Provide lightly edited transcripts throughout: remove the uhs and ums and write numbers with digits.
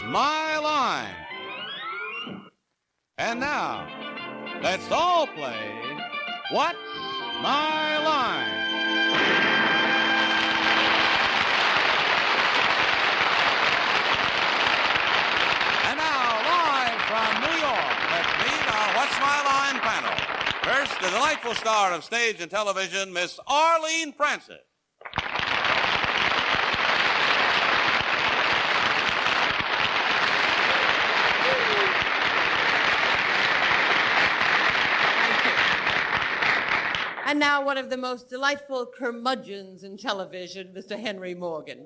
My Line. And now, let's all play What's My Line? And now, live from New York, let's meet our What's My Line panel. First, the delightful star of stage and television, Miss Arlene Francis. And now one of the most delightful curmudgeons in television, Mr. Henry Morgan.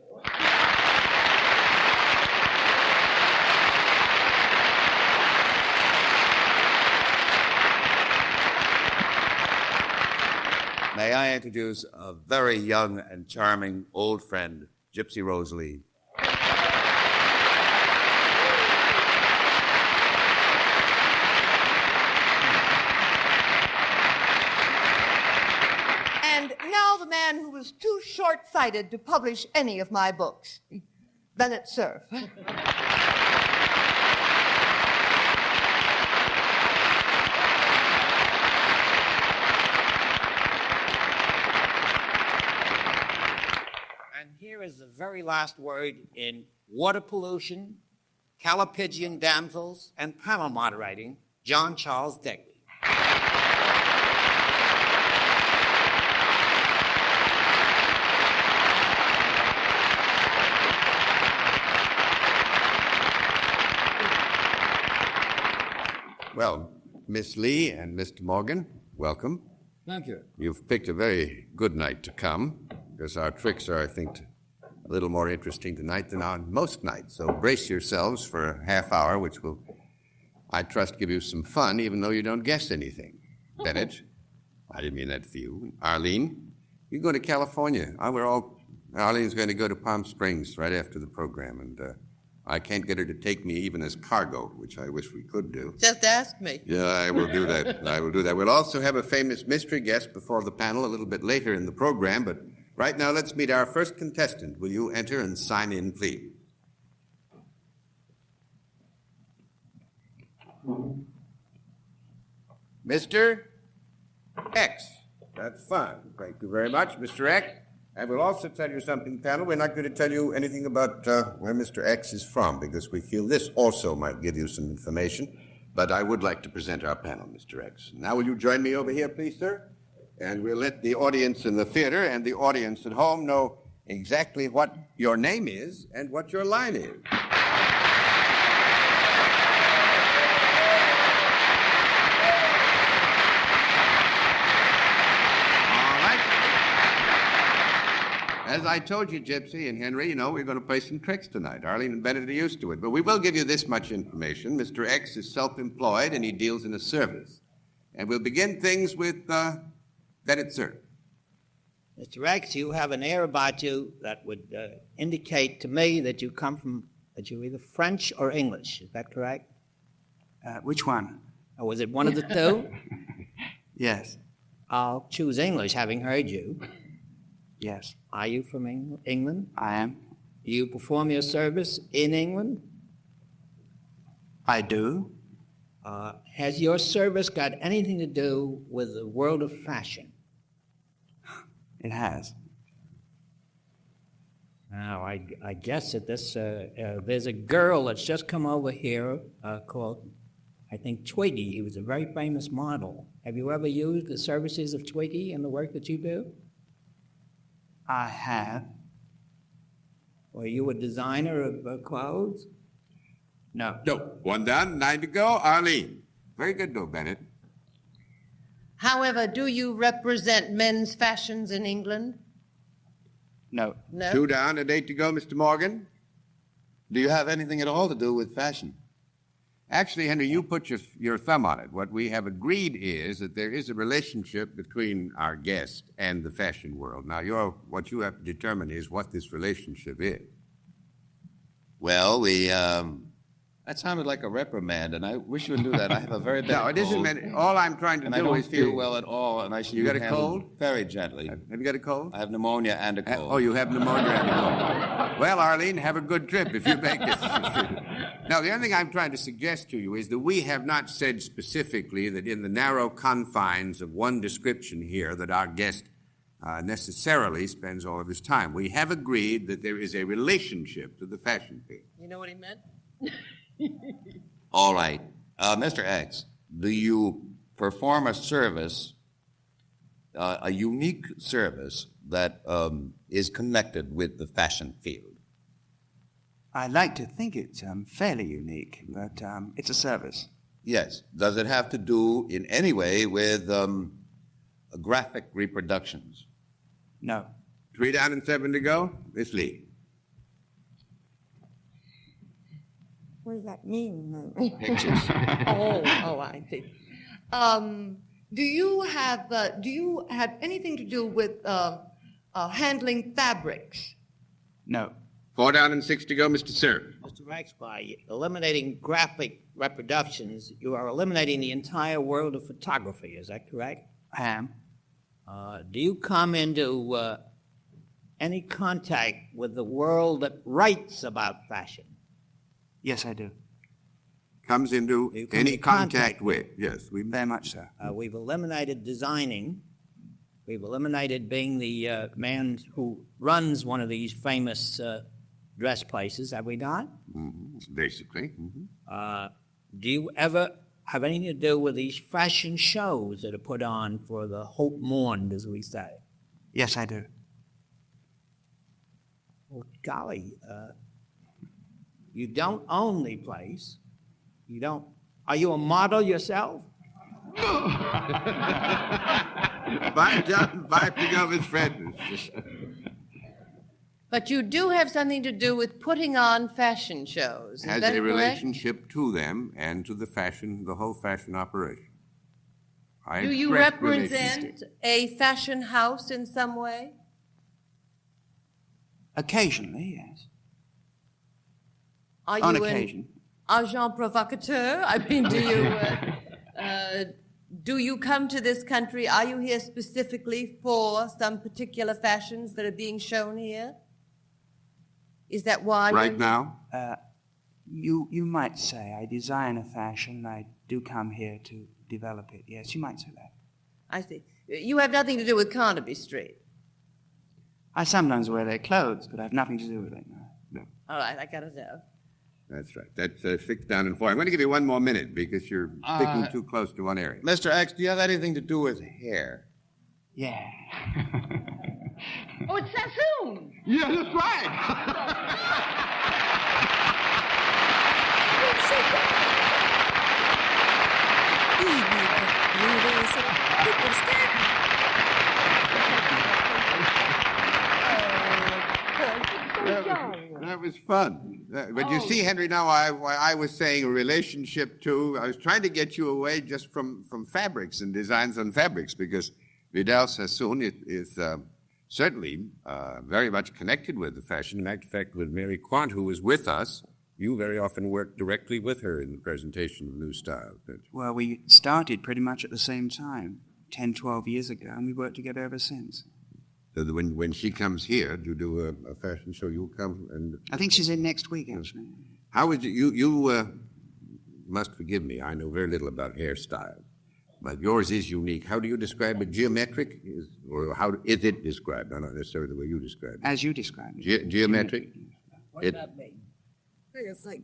May I introduce a very young and charming old friend, Gypsy Rose Lee. And now the man who was too short-sighted to publish any of my books, Bennett Cerf. And here is the very last word in water pollution, Callipygian damsels, and panel moderating, John Charles Degby. Well, Miss Lee and Mr. Morgan, welcome. Thank you. You've picked a very good night to come, because our tricks are, I think, a little more interesting tonight than on most nights. So brace yourselves for a half hour, which will, I trust, give you some fun, even though you don't guess anything. Bennett, I didn't mean that for you. Arlene, you go to California. Arlene's going to go to Palm Springs right after the program, and I can't get her to take me even as cargo, which I wish we could do. Just ask me. Yeah, I will do that. I will do that. We'll also have a famous mystery guest before the panel a little bit later in the program, but right now let's meet our first contestant. Will you enter and sign in, please? Mr. X. That's fine. Thank you very much, Mr. X. I will also tell you something, panel. We're not going to tell you anything about where Mr. X is from, because we feel this also might give you some information. But I would like to present our panel, Mr. X. Now, will you join me over here, please, sir? And we'll let the audience in the theater and the audience at home know exactly what your name is and what your line is. As I told you, Gypsy and Henry, we're going to play some tricks tonight. Arlene and Bennett are used to it. But we will give you this much information. Mr. X is self-employed, and he deals in a service. And we'll begin things with Bennett, sir. Mr. X, you have an air about you that would indicate to me that you're either French or English. Is that correct? Which one? Or was it one of the two? Yes. I'll choose English, having heard you. Yes. Are you from England? I am. Do you perform your service in England? I do. Has your service got anything to do with the world of fashion? It has. Now, I guess that there's a girl that's just come over here called, I think, Twiggy. He was a very famous model. Have you ever used the services of Twiggy in the work that you do? I have. Were you a designer of clothes? No. No. One down, 9 to go. Arlene. Very good, though, Bennett. However, do you represent men's fashions in England? No. No? 2 down and 8 to go, Mr. Morgan. Do you have anything at all to do with fashion? Actually, Henry, you put your thumb on it. What we have agreed is that there is a relationship between our guest and the fashion world. Now, what you have to determine is what this relationship is. Well, that sounded like a reprimand, and I wish you would do that. I have a very bad No, it isn't cold, meant. All I'm trying to and do I don't is feel well at all, and I should You be got a handled cold? very gently. Have you got a cold? I have pneumonia and a cold. Oh, you have pneumonia and a cold. Well, Arlene, have a good trip if you make it. Now, the other thing I'm trying to suggest to you is that we have not said specifically that in the narrow confines of one description here that our guest necessarily spends all of his time. We have agreed that there is a relationship to the fashion field. You know what he meant? All right. Mr. X, do you perform a service, a unique service that is connected with the fashion field? I like to think it's fairly unique, but it's a service. Yes. Does it have to do in any way with graphic reproductions? No. 3 down and 7 to go. Miss Lee. What does that mean? Pictures. Oh, I see. Do you have anything to do with handling fabrics? No. 4 down and 6 to go, Mr. Sir. Mr. Rex, by eliminating graphic reproductions, you are eliminating the entire world of photography. Is that correct? I am. Do you come into any contact with the world that writes about fashion? Yes, I do. Comes into You come any into contact contact with. Yes, we Very much so. We've eliminated designing. We've eliminated being the man who runs one of these famous dress places, have we not? basically. Do you ever have anything to do with these fashion shows that are put on for the haute monde, as we say? Yes, I do. Well, golly, you don't own the place. You don't. Are you a model yourself? Viping of his friends. But you do have something to do with putting on fashion shows. Is Has that a correct? relationship to them and to the fashion, the whole fashion operation. I Do you express relationship. represent a fashion house in some way? Occasionally, yes. Are On you occasion. an agent provocateur? I mean, do you come to this country? Are you here specifically for some particular fashions that are being shown here? Is that why? Right now? You might say I design a fashion. I do come here to develop it. Yes, you might say that. I see. You have nothing to do with Carnaby Street. I sometimes wear their clothes, but I have nothing to do with it. No. All right, I gotta know. That's right. That's 6 down and 4. I'm going to give you one more minute because you're sticking too close to one area. Mr. X, do you have anything to do with hair? Yeah. Oh, it's Sassoon! Yeah, that's right. That was fun. But you see, Henry, now I was saying a relationship to, I was trying to get you away just from fabrics and designs on fabrics because Vidal Sassoon is certainly very much connected with the fashion. In fact, with Mary Quant, who was with us, you very often worked directly with her in the presentation of New Style. Well, we started pretty much at the same time, 10, 12 years ago, and we worked together ever since. So that when she comes here to do a fashion show, you'll come and... I think she's in next week, actually. How would you must forgive me, I know very little about hairstyle, but yours is unique. How do you describe it? Geometric? Or how is it described? Not necessarily the way you describe it. As you described it. Geometric? What does that mean?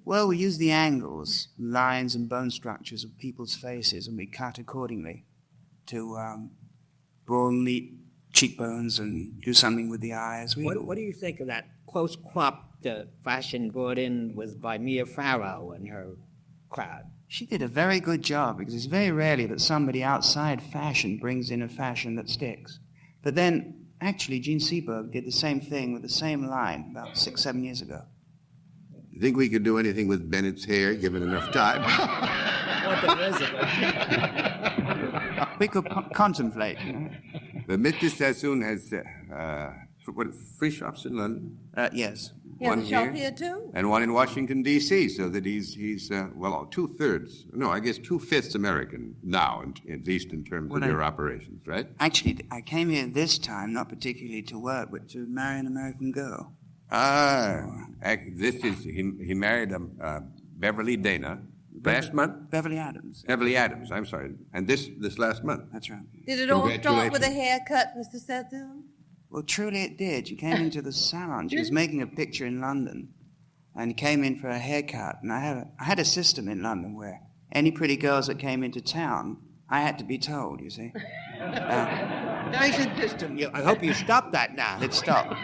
Well, we use the angles, lines, and bone structures of people's faces, and we cut accordingly to draw neat cheekbones and do something with the eyes. What do you think of that close-cropped fashion brought in by Mia Farrow and her crowd? She did a very good job because it's very rarely that somebody outside fashion brings in a fashion that sticks. But then, actually, Gene Seberg did the same thing with the same line about 6, 7 years ago. You think we could do anything with Bennett's hair, given enough time? What there is of it. We could contemplate. You know? But Mr. Sassoon has free shops in London, Yes. You have One a shop here. here too? and one in Washington, D.C., so that he's 2/3, no, I guess 2/5 American now, at least in terms Well, of your operations, right? Actually, I came here this time not particularly to work, but to marry an American girl. He married Beverly Dana last month? Beverly Adams. Beverly Adams, I'm sorry. And this last month? That's right. Did it all start with a Congratulations. haircut, Mr. Sethune? Well, truly it did. She came into the salon. She was making a picture in London, and came in for a haircut. And I had a system in London where any pretty girls that came into town, I had to be told. You see. Nice and distant. I hope you stop that now. It stopped.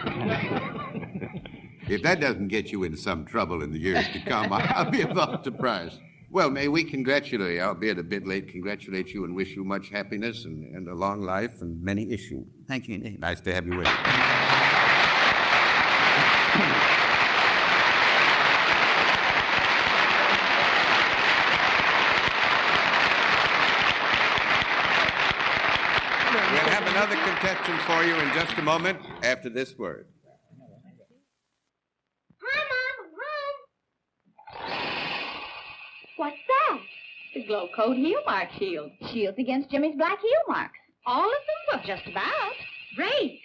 If that doesn't get you in some trouble in the years to come, I'll be about surprised. Well, may we congratulate, albeit a bit late, congratulate you and wish you much happiness and a long life and many issues. Thank you indeed. Nice to have you with us. We'll have another contestant for you in just a moment after this word. What's that? The Glow Coat Heel Mark Shield. Shields against Jimmy's black heel marks. All of them? Well, just about. Great.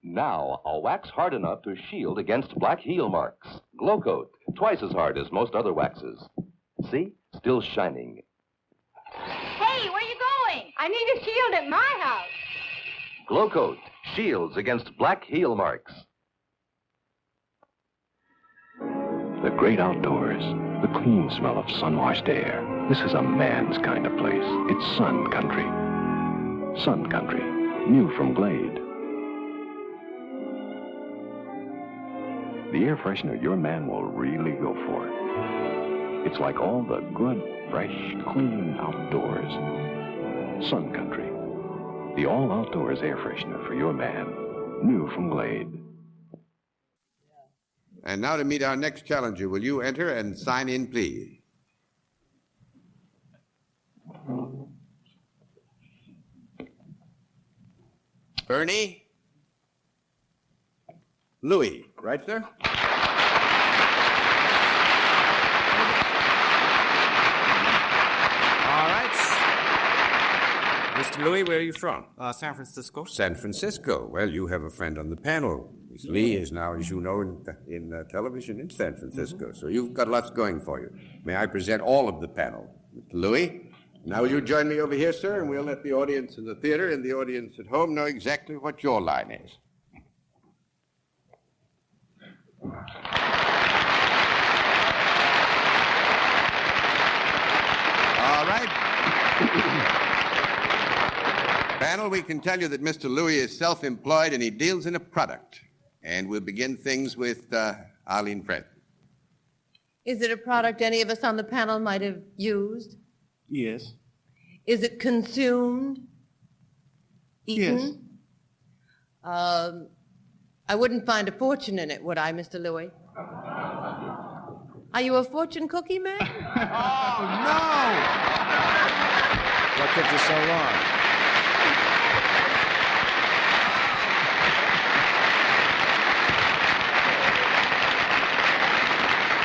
Now, a wax hard enough to shield against black heel marks. Glow Coat, twice as hard as most other waxes. See? Still shining. Hey, where you going? I need a shield at my house. Glow Coat, shields against black heel marks. The great outdoors, the clean smell of sun-washed air. This is a man's kind of place. It's Sun Country. Sun Country, new from Glade. The air freshener your man will really go for. It's like all the good, fresh, clean outdoors. Sun Country, the all-outdoors air freshener for your man, new from Glade. And now to meet our next challenger, will you enter and sign in, please? Bernie? Louis, right, sir? All right. Mr. Louis, where are you from? San Francisco. San Francisco. Well, you have a friend on the panel. Miss Lee is now, as you know, in television in San Francisco. So you've got lots going for you. May I present all of the panel? Mr. Louis, now will you join me over here, sir, and we'll let the audience in the theater and the audience at home know exactly what your line is. All right. Panel, we can tell you that Mr. Louis is self-employed and he deals in a product. And we'll begin things with Arlene Preston. Is it a product any of us on the panel might have used? Yes. Is it consumed? Eaten? Yes. I wouldn't find a fortune in it, would I, Mr. Louis? Are you a fortune cookie man? What took you so long?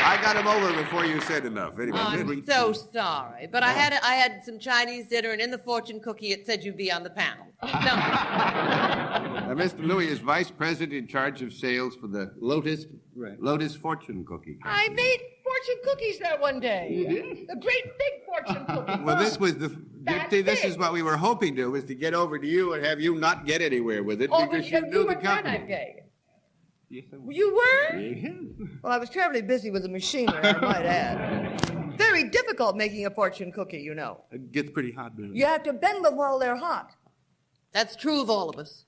I got him over before you said enough. Anyway, I'm so sorry, but I had some Chinese dinner, and in the fortune cookie it said you'd be on the panel. No. Mr. Louis is vice president in charge of sales for the Lotus Fortune Cookie. I made fortune cookies there one day. You did? A great big fortune cookie. Well, this was the. That's See, this big. is what we were hoping to, was to get over to you and have you not get anywhere with it because you knew the company. gay. You were? Well, I was terribly busy with the machinery, I might add. Very difficult making a fortune cookie, you know. It gets pretty hot, doesn't it? You have to bend them while they're hot. That's true of all of us.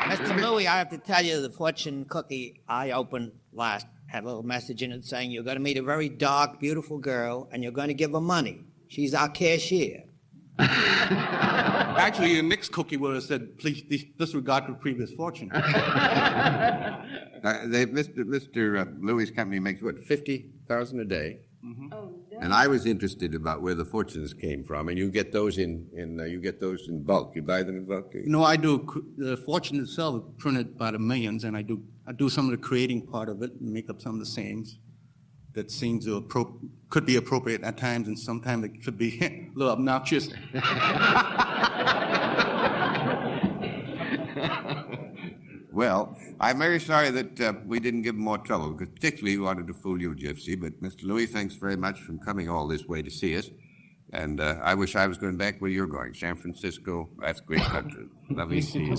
Mr. Louis, I have to tell you, the fortune cookie I opened last had a little message in it saying you're going to meet a very dark, beautiful girl, and you're going to give her money. She's our cashier. Actually, the next cookie would have said, please disregard your previous fortune. Mr. Louis' company makes what, 50,000 a day? Mm-hmm. Oh, no. And I was interested about where the fortunes came from, and you get those in bulk. You buy them in bulk. No, I do. The fortune itself is printed by the millions, and I do some of the creating part of it and make up some of the sayings that seems to could be appropriate at times, and sometimes it could be a little obnoxious. Well, I'm very sorry that we didn't give him more trouble, because particularly we wanted to fool you, Gypsy. But Mr. Louis, thanks very much for coming all this way to see us. And I wish I was going back where you're going, San Francisco. That's great country. Lovely to see you.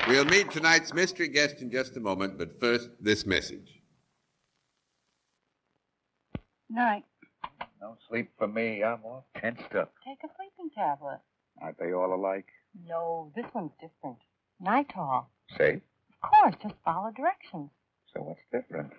We'll meet tonight's mystery guest in just a moment, but first, this message. Night. No sleep for me. I'm all tensed up. Take a sleeping tablet. Aren't they all alike? No, this one's different. Nitol. Safe? Of course, just follow directions. So what's different?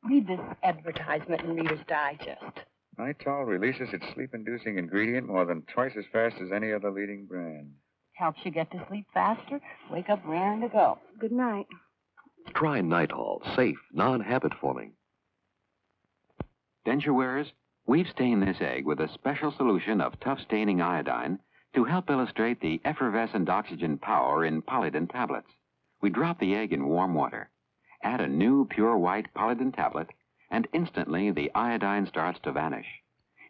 Read this advertisement in Reader's Digest. Nitol releases its sleep-inducing ingredient more than twice as fast as any other leading brand. Helps you get to sleep faster, wake up raring to go. Good night. Try Nitol, safe, non-habit forming. Denture wearers, we've stained this egg with a special solution of tough staining iodine to help illustrate the effervescent oxygen power in Polydent tablets. We drop the egg in warm water, add a new pure white Polydent tablet, and instantly the iodine starts to vanish.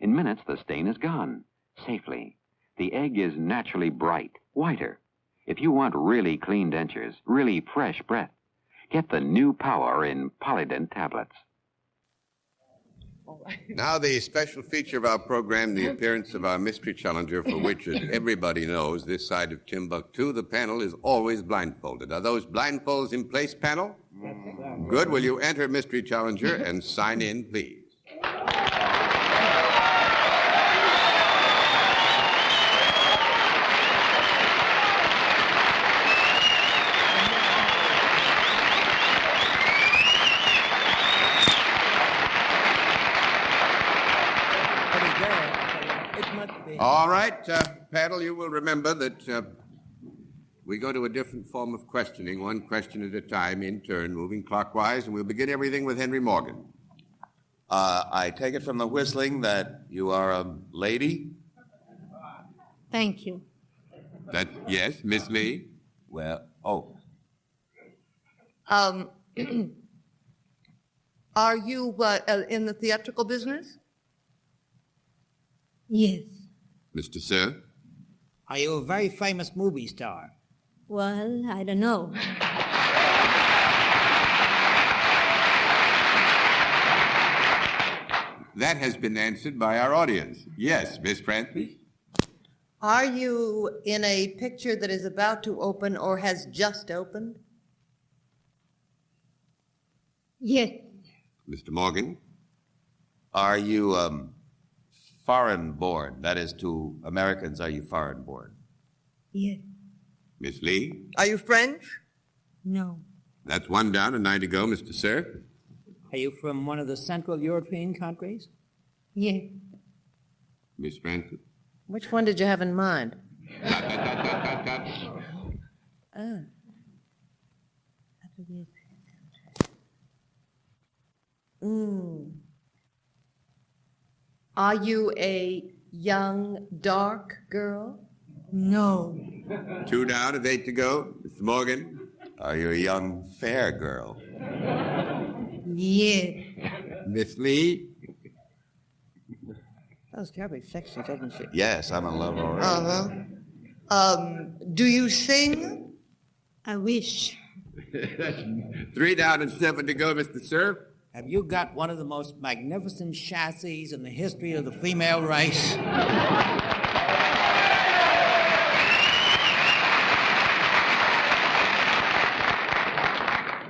In minutes, the stain is gone, safely. The egg is naturally bright, whiter. If you want really clean dentures, really fresh breath, get the new power in Polydent tablets. Now the special feature of our program, the appearance of our mystery challenger, for which, as everybody knows, this side of Timbuktu, the panel is always blindfolded. Are those blindfolds in place, panel? Good. Will you enter mystery challenger and sign in, please? All right, panel, you will remember that we go to a different form of questioning, one question at a time, in turn, moving clockwise, and we'll begin everything with Henry Morgan. I take it from the whistling that you are a lady? Thank you. That, yes, Miss Lee? Well, oh. Are you in the theatrical business? Yes. Mr. Sir? Are you a very famous movie star? Well, I don't know. That has been answered by our audience. Yes, Miss Francis? Are you in a picture that is about to open or has just opened? Yes. Mr. Morgan? Are you foreign born? That is, to Americans, are you foreign born? Yes. Miss Lee? Are you French? No. That's one down, a 9 to go, Mr. Sir. Are you from one of the Central European countries? Yes. Miss Francis? Which one did you have in mind? Are you a young, dark girl? No. 2 down, and 8 to go. Mr. Morgan? Are you a young, fair girl? Yes. Miss Lee? That was terribly sexy, doesn't she? Yes, I'm in love already. Do you sing? I wish. 3 down and 7 to go, Mr. Sir. Have you got one of the most magnificent chassis in the history of the female race?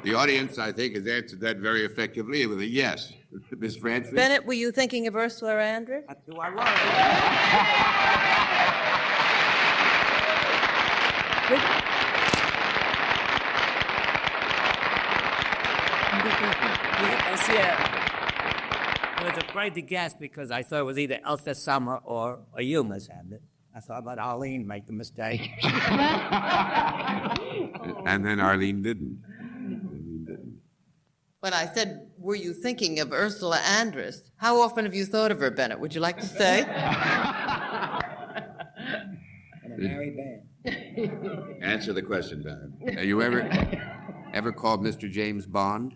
The audience, I think, has answered that very effectively with a yes. Miss Francis? Bennett, were you thinking of Ursula Andress? That's who I was. I was afraid to guess because I thought it was either Elsa Summer or you, Miss Abbott. I thought about Arlene make the mistake. And then Arlene didn't. When I said, were you thinking of Ursula Andress? How often have you thought of her, Bennett? Would you like to say? And a married man. Answer the question, Baron. Have you ever called Mr. James Bond?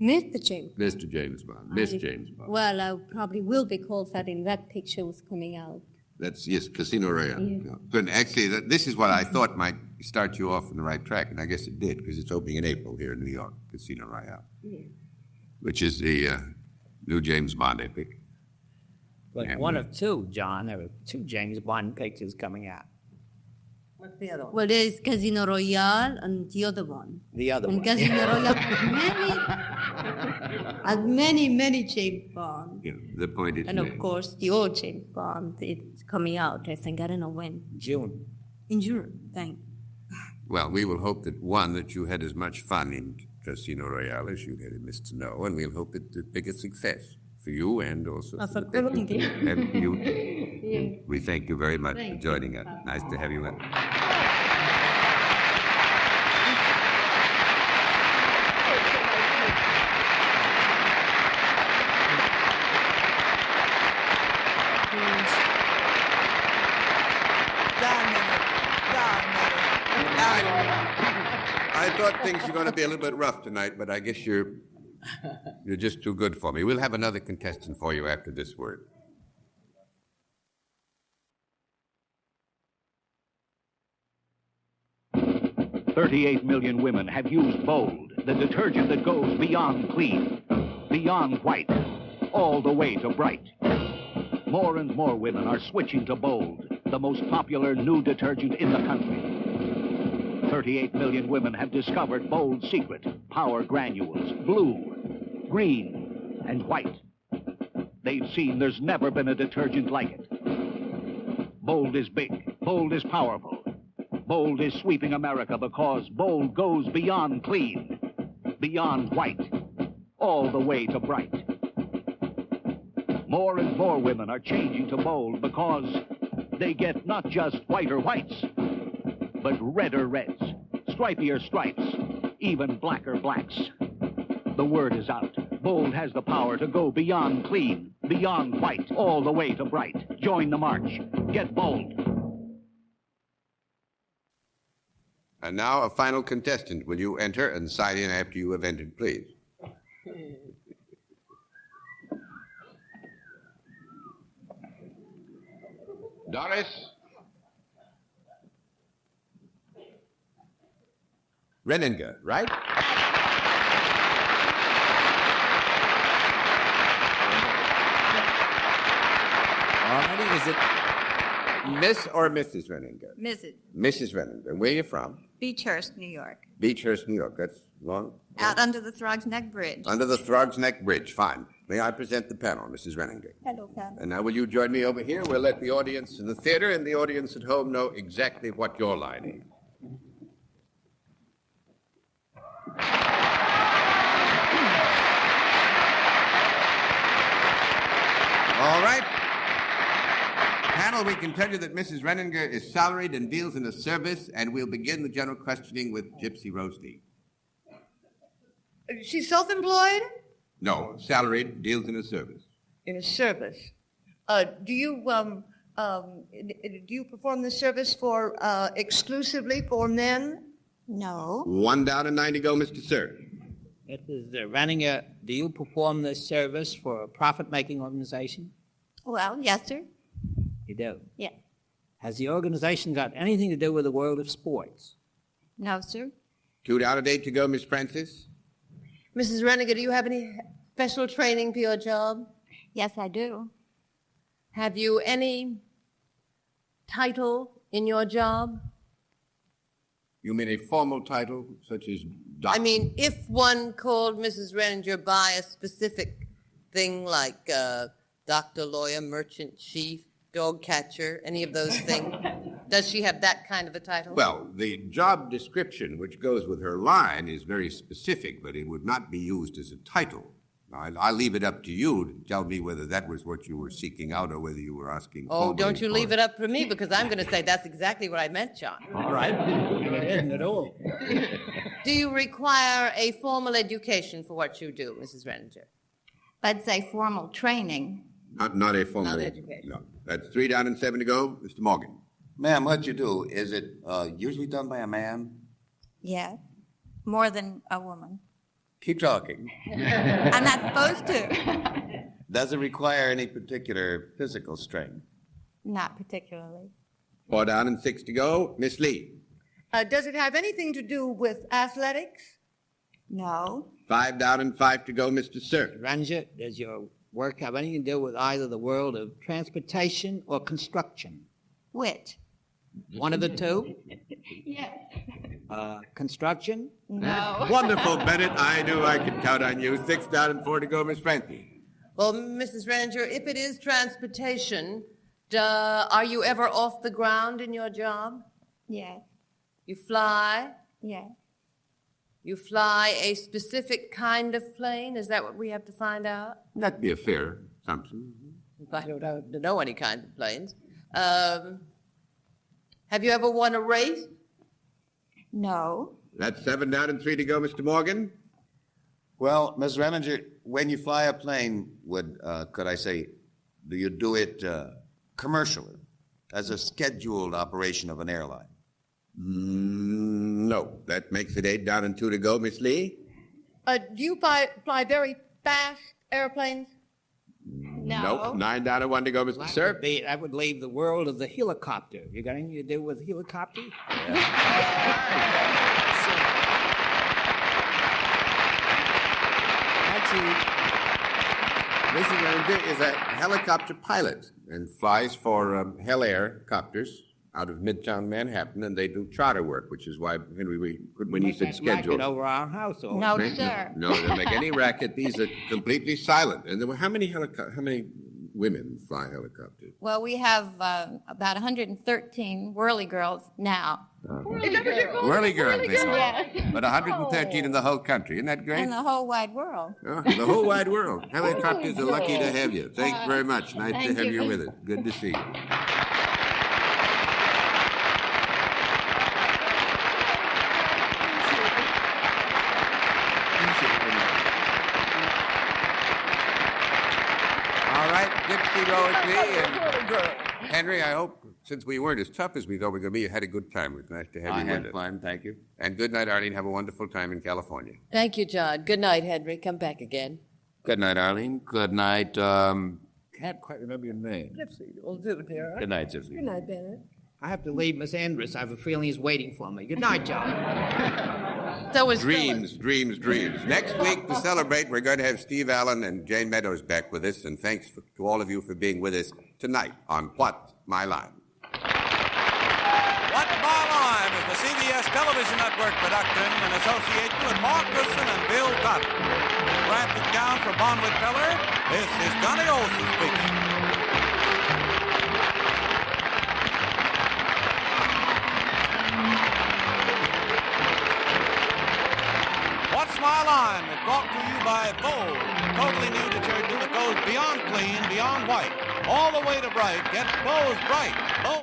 Mr. James. Mr. James Bond. Miss James Bond. Well, I probably will be called that in that picture was coming out. That's, yes, Casino Royale. Yeah. Yeah. Good. Actually, this is what I thought might start you off on the right track, and I guess it did, because it's opening in April here in New York, Casino Royale, which is the new James Bond epic. But Yeah. one of two, John. There are two James Bond pictures coming out. What's the other one? Well, there is Casino Royale and the other one. The other And one. Casino Royale has many James Bond. You know, the point is And of made. course, the old James Bond, it's coming out, I think, I don't know when. June. In June, thank. Well, we will hope that, one, that you had as much fun in Casino Royale as you had in Mr. No, and we'll hope that the biggest success for you and also For for the picture. Columbia. And you, Yeah. we thank you very much for Thank joining you. us. Nice to have you in. I thought things were going to be a little bit rough tonight, but I guess you're just too good for me. We'll have another contestant for you after this word. $38 million women have used Bold, the detergent that goes beyond clean, beyond white, all the way to bright. More and more women are switching to Bold, the most popular new detergent in the country. 38 million women have discovered Bold's secret: power granules, blue, green, and white. They've seen there's never been a detergent like it. Bold is big. Bold is powerful. Bold is sweeping America because Bold goes beyond clean, beyond white, all the way to bright. More and more women are changing to Bold because they get not just whiter whites, but redder reds, stripier stripes, even blacker blacks. The word is out. Bold has the power to go beyond clean, beyond white, all the way to bright. Join the march. Get Bold. And now a final contestant. Will you enter and sign in after you have entered, please? Doris? Renninger, right? Alrighty, is it Miss or Mrs. Renninger? Mrs. Mrs. Renninger. Where are you from? Beechhurst, New York. Beechhurst, New York. That's long. Out under the Throgs Neck Bridge. Under the Throgs Neck Bridge. Fine. May I present the panel, Mrs. Renninger? Hello, Pam. And now will you join me over here? We'll let the audience in the theater and the audience at home know exactly what your line is. All right. Panel, we can tell you that Mrs. Renninger is salaried and deals in a service, and we'll begin the general questioning with Gypsy Rosalie. She's self-employed? No, salaried, deals in a service. In a service. Do you perform this service for exclusively for men? No. 1 down and 9 to go, Mr. Sir. Mrs. Renninger, do you perform this service for a profit-making organization? Well, yes, sir. You do. Yeah. Has the organization got anything to do with the world of sports? No, sir. 2 down and 8 to go, Miss Francis. Mrs. Renninger, do you have any special training for your job? Yes, I do. Have you any title in your job? You mean a formal title such as doctor? I mean, if one called Mrs. Renninger by a specific thing like doctor, lawyer, merchant, chief, dog catcher, any of those things, does she have that kind of a title? Well, the job description, which goes with her line, is very specific, but it would not be used as a title. Now, I'll leave it up to you to tell me whether that was what you were seeking out or whether you were asking. Oh, don't you leave it up for me, because I'm going to say that's exactly what I meant, John. All right. It isn't at all. Do you require a formal education for what you do, Mrs. Renninger? I'd say formal training. Not a formal. Not education. No. That's 3 down and 7 to go, Mr. Morgan. Ma'am, what you do, is it usually done by a man? Yeah. More than a woman. Keep talking. I'm not supposed to. Does it require any particular physical strength? Not particularly. 4 down and 6 to go. Miss Lee. Does it have anything to do with athletics? No. 5 down and 5 to go, Mr. Sir. Ranger, does your work have anything to do with either the world of transportation or construction? Which? One of the two? Yes. Construction? No. Wonderful, Bennett. I knew I could count on you. 6 down and 4 to go, Miss Frankie. Well, Mrs. Ranger, if it is transportation, are you ever off the ground in your job? Yes. You fly? Yes. You fly a specific kind of plane? Is that what we have to find out? That'd be a fair assumption. I don't know any kind of planes. Have you ever won a race? No. That's 7 down and 3 to go, Mr. Morgan. Well, Ms. Renninger, when you fly a plane, could I say, do you do it commercially, as a scheduled operation of an airline? No. That makes it 8 down and 2 to go, Miss Lee. Do you fly very fast airplanes? No. Nope. 9 down and 1 to go, Mr. Sir. I would leave the world of the helicopter. You got anything to do with helicopter? Mr. Ranger is a helicopter pilot and flies for Hell Air copters out of Midtown Manhattan, and they do charter work, which is why Henry, when he said schedule. Over our house. No, sir. No, they don't make any racket. These are completely silent. And there were how many women fly helicopters? Well, we have about 113 whirly girls now. Whirly girls, they call Yes. it. But 113 in the whole country. Isn't that great? In the whole wide world. Oh, the whole wide world. Helicopters are lucky to have you. Thanks very much. Nice to Thank have you. you with us. Good to see you. All right, Dipsy Rosie and Henry, I hope, since we weren't as tough as we thought we were going to be, you had a good time. It was nice to have I you with had us. fun, thank you. And good night, Arlene. Have a wonderful time in California. Thank you, John. Good night, Henry. Come back again. Good night, Arlene. Good night, Can't quite remember your name. Gypsy will do, dear. good night, Gypsy. Good night, Bennett. I have to leave Miss Andress. I have a feeling he's waiting for me. Good night, John. So is Dreams, dreams, dreams. Next week, to celebrate, we're going to have Steve Allen and Jane Meadows back with us. And thanks to all of you for being with us tonight on What's My Line. What's My Line is the CBS Television Network production in association with Mark Goodson and Bill Cotton. Wrapping down for Bonwit Feller, this is Johnny Olson speaking. What's My Line is brought to you by Gold, totally new detergent that goes beyond clean, beyond white, all the way to bright. Get Bose Bright. Bose.